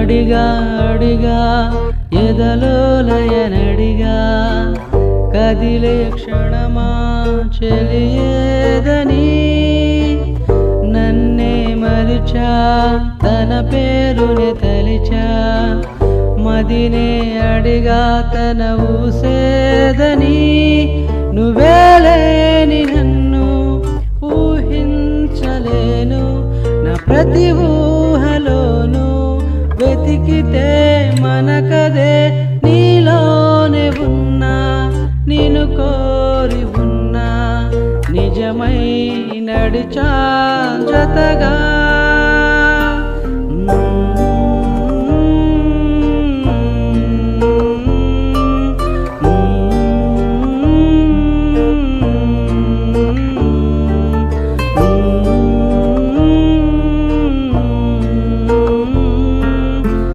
అడిగా అడిగా ఎదలో లయనడిగా కదిలే క్షణమా చెలియేదని నన్నే మరిచా తన పేరుని తలిచా మదినే అడిగా తన ఊసేదని నువ్వేలేని నన్ను ఊహించలేను నా ప్రతి ఊహలోను వెతికితే మనకదే నీలోనే ఉన్నా నిన్ను కోరి ఉన్నా నిజమై నడిచా జతగా